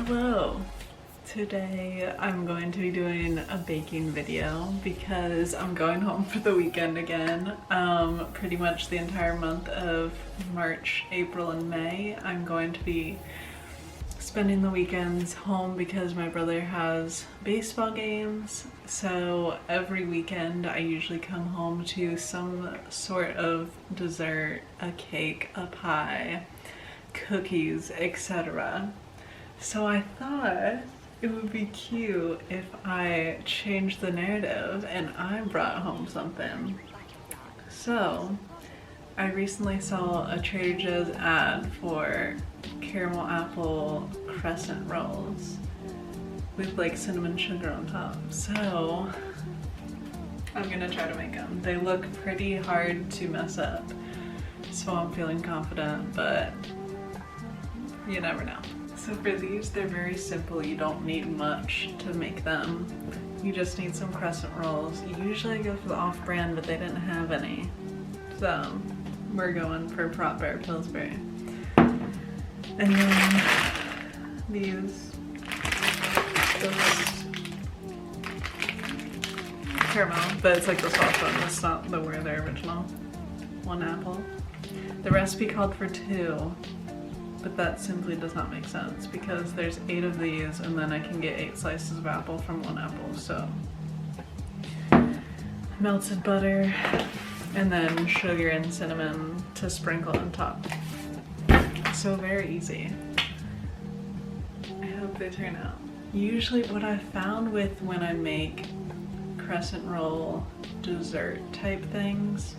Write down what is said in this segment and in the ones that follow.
Hello! Today I'm going to be doing a baking video because I'm going home for the weekend again. Pretty much the entire month of March, April, and May I'm going to be spending the weekends home because my brother has baseball games. So every weekend I usually come home to some sort of dessert, a cake, a pie, cookies, etc. So I thought it would be cute if I changed the narrative and I brought home something. So I recently saw a Trader Joe's ad for caramel apple crescent rolls with like cinnamon sugar on top. So I'm gonna try to make them. They look pretty hard to mess up, so I'm feeling confident, but you never know. So for these, they're very simple. You don't need much to make them. You just need some crescent rolls. Usually I go for the off-brand, but they didn't have any. So we're going for proper Pillsbury. And then these, caramel, but it's like the soft one. It's not the where they're original. 1 apple. The recipe called for 2. But that simply does not make sense because there's 8 of these and then I can get 8 slices of apple from 1 apple. So melted butter and then sugar and cinnamon to sprinkle on top. So very easy. I hope they turn out. Usually what I found with when I make crescent roll dessert type things,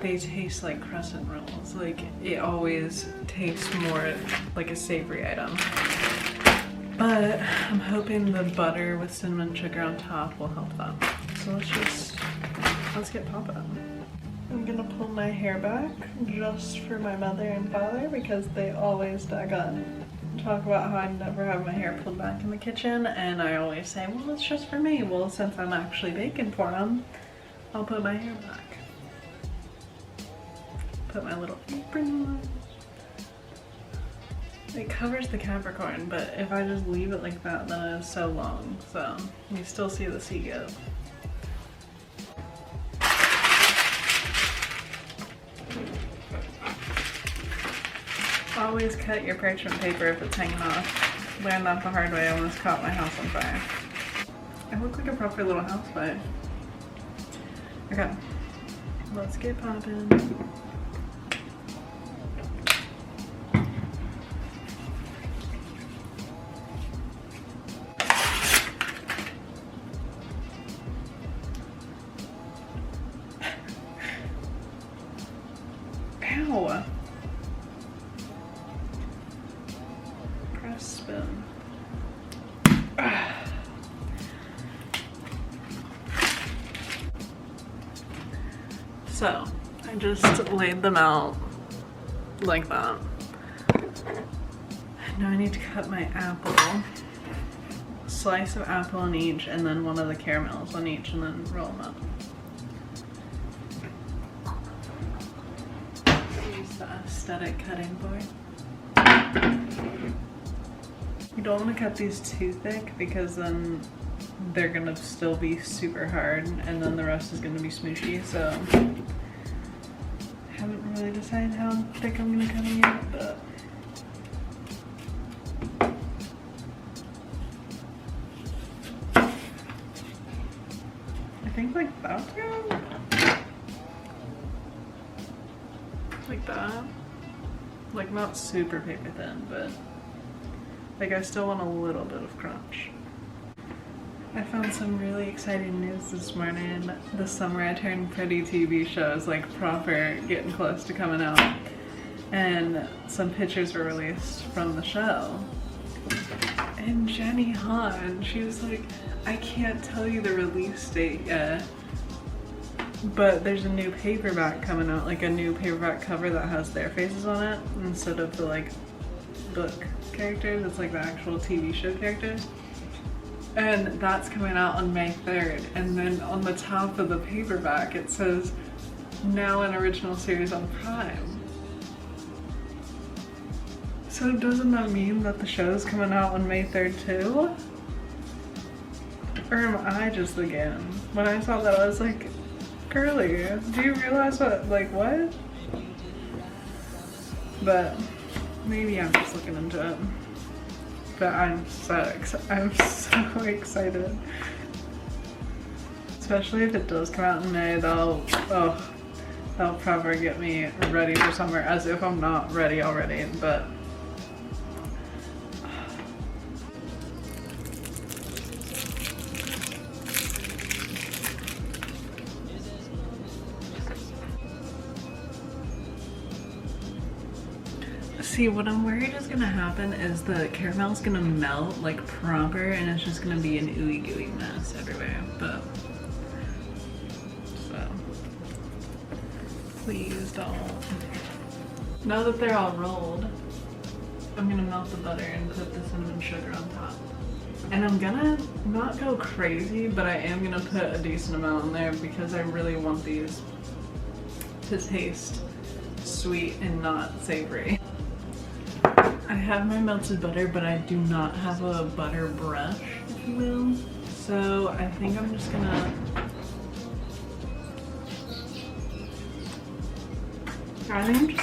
they taste like crescent rolls. Like it always tastes more like a savory item. But I'm hoping the butter with cinnamon sugar on top will help them. So let's get poppin'. I'm gonna pull my hair back just for my mother and father because they always daggone talk about how I never have my hair pulled back in the kitchen, and I always say, well, it's just for me. Well, since I'm actually baking for them, I'll put my hair back. Put my little apron on. It covers the Capricorn, but if I just leave it like that, then it's so long. So you still see the sea go. Always cut your parchment paper if it's hanging off. Learned that the hard way. I almost caught my house on fire. I look like a proper little housewife. Okay, let's get poppin'. Ow! Press spin. So, I just laid them out like that. Now I need to cut my apple. A slice of apple on each, and then one of the caramels on each, and then roll them up. The aesthetic cutting board. You don't want to cut these too thick because then they're gonna still be super hard and then the rest is gonna be smooshy, so I haven't really decided how thick I'm gonna cut them yet, but I think like that's good. Like that. Like not super paper thin, but like I still want a little bit of crunch. I found some really exciting news this morning. The Summer I Turned Pretty TV show is like proper getting close to coming out. And some pictures were released from the show. And Jenny Han, she was like, I can't tell you the release date yet, but there's a new paperback coming out, like a new paperback cover that has their faces on it instead of the like book characters. It's like the actual TV show characters. And that's coming out on May 3rd. And then on the top of the paperback it says, now an original series on Prime. So So doesn't that mean that the show's coming out on May 3rd too? Or am I just again? When I saw that I was like, girly, do you realize what? But maybe I'm just looking into it. But I'm so excited. Especially if it does come out in May, that'll probably get me ready for summer, as if I'm not ready already, but see, what I'm worried is gonna happen is the caramel's gonna melt like proper and it's just gonna be an ooey gooey mess everywhere, but so please don't. Now that they're all rolled, I'm gonna melt the butter and put the cinnamon sugar on top. And I'm gonna not go crazy, but I am gonna put a decent amount in there because I really want these to taste sweet and not savory. I have my melted butter, but I do not have a butter brush, if you will. So I think I'm just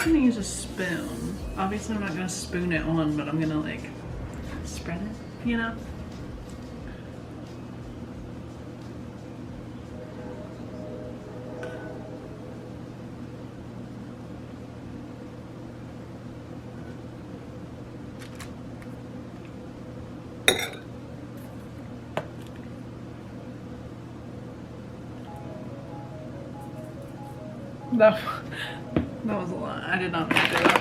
gonna use a spoon. Obviously I'm not gonna spoon it on, but I'm gonna like spread it, you know? That was a lot. I did not mean to do that.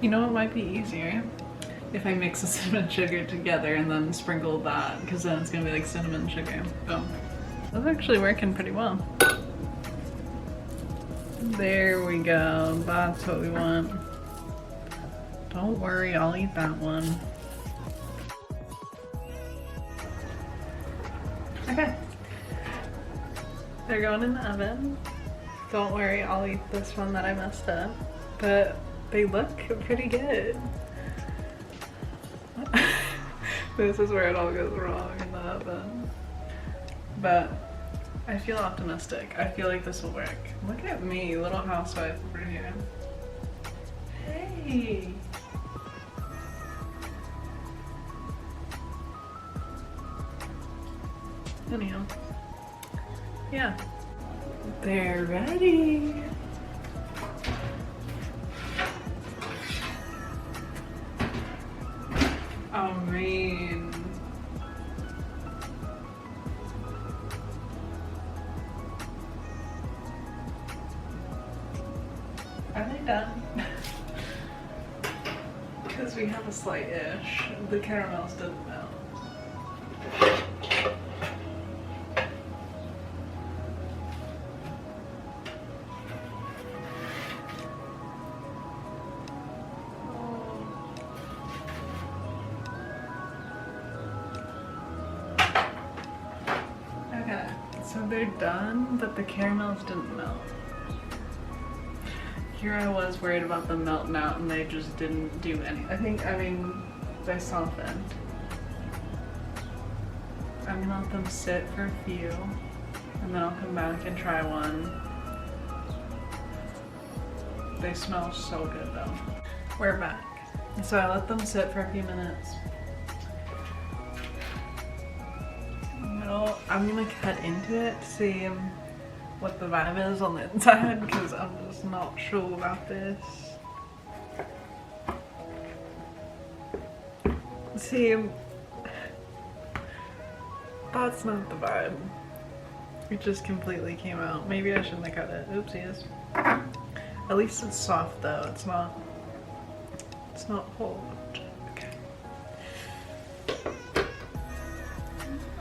You know, it might be easier if I mix the cinnamon sugar together and then sprinkle that, because then it's gonna be like cinnamon sugar. So that's actually working pretty well. There we go. That's what we want. Don't worry, I'll eat that one. Okay. They're going in the oven. Don't worry, I'll eat this one that I messed up. But they look pretty good. This is where it all goes wrong in the oven. But I feel optimistic. I feel like this will work. Look at me, little housewife over here. Hey! Anyhow. Yeah. They're ready! I mean... Are they done? Because we have a slight-ish. The caramels didn't melt. Okay, so they're done, but the caramels didn't melt. Here I was worried about them melting out and they just didn't do anything. I mean, they softened. I'm gonna let them sit for a few and then I'll come back and try one. They smell so good though. We're back. So I let them sit for a few minutes. I'm gonna cut into it to see what the vibe is on the inside, because I'm just not sure about this. See, that's not the vibe. It just completely came out. Maybe I shouldn't have cut it. Oopsies. At least it's soft though. It's not hard. Okay.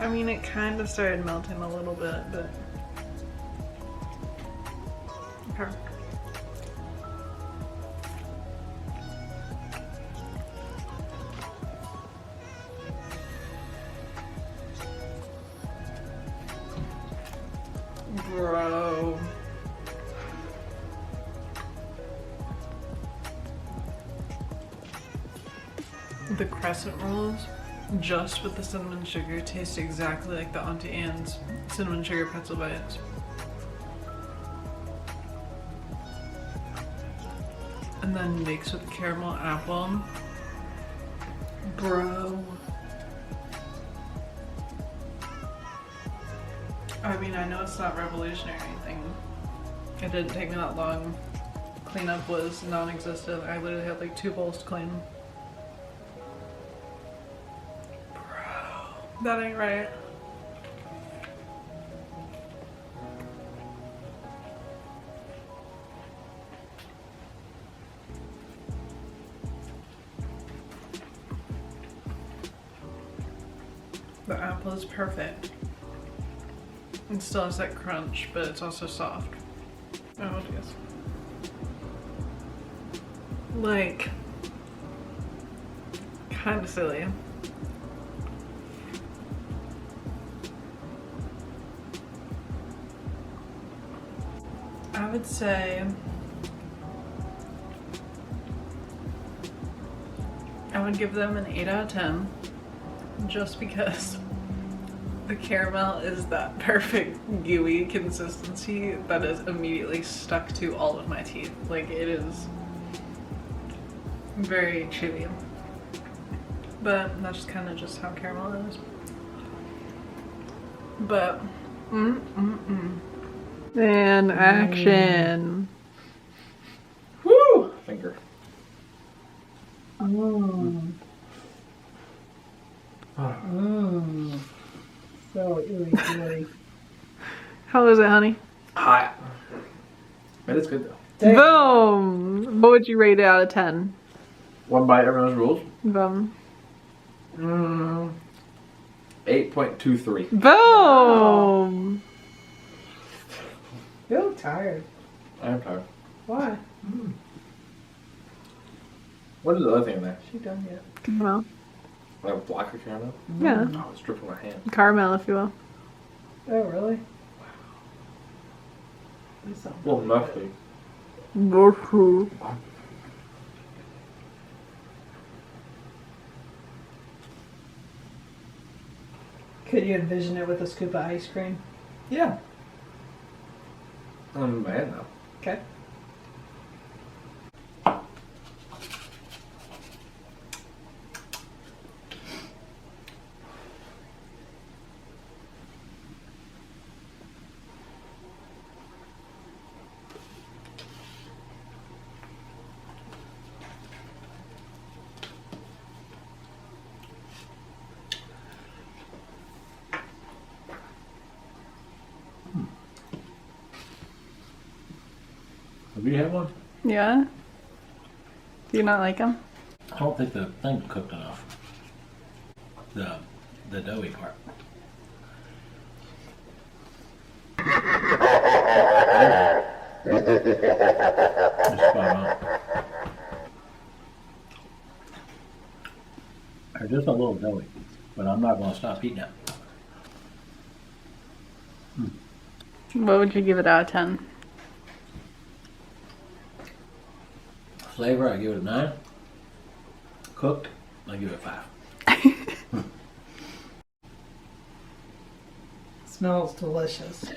I mean, it kind of started melting a little bit, but okay. Bro. The crescent rolls, just with the cinnamon sugar, taste exactly like the Auntie Anne's cinnamon sugar pretzel bites. And then mixed with caramel apple. Bro. I mean, I know it's not revolutionary or anything. It didn't take me that long. Cleanup was non-existent. I literally had like 2 bowls to clean. Bro, that ain't right. The apple is perfect. It still has that crunch, but it's also soft. Oh, yes. Like, kind of silly. I would say I would give them an 8 out of 10 just because the caramel is that perfect gooey consistency that is immediately stuck to all of my teeth. Like, it is very chewy. But that's kind of just how caramel is. But, And action. Woo! Finger. So ooey. How is it, honey? Hot. But it's good though. Boom! What would you rate it out of 10? 1 bite, everyone's rules. Boom. 8.23. Boom! You look tired. I am tired. Why? What is the other thing in there? She done yet? Caramel. Like black or caramel? Yeah. Oh, it's dripping my hand. Caramel, if you will. Oh, really? Well, must be. Could you envision it with a scoop of ice cream? Yeah. I'm a man now. Okay. Have you had one? Yeah? Do you not like them? I don't think the thing's cooked enough. The doughy part. It's spot on. They're just a little doughy, but I'm not going to stop eating it. What would you give it out of 10? Flavor, I give it a 9. Cooked, I give it a 5. Smells delicious.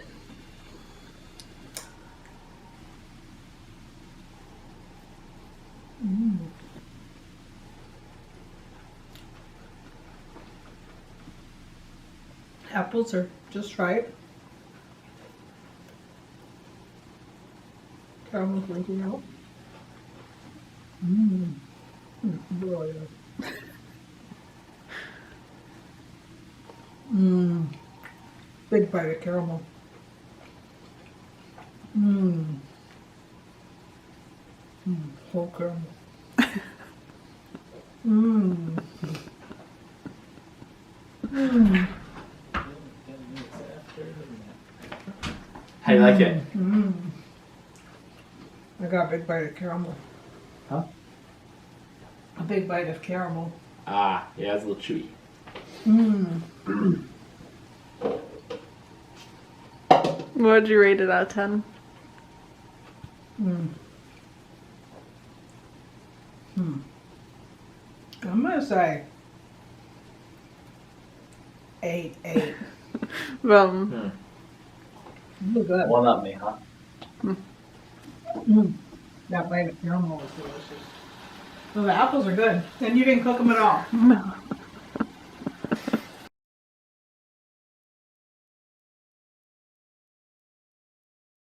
Apples are just right. Caramel's leaking out. Really good. Big bite of caramel. Whole caramel. How you like it? I got a big bite of caramel. Huh? A big bite of caramel. Ah, yeah, it's a little chewy. What would you rate it out of 10? I'm gonna say 8. Well, Really good. One up me, huh? That bite of caramel was delicious. So the apples are good. And you didn't cook them at all. no.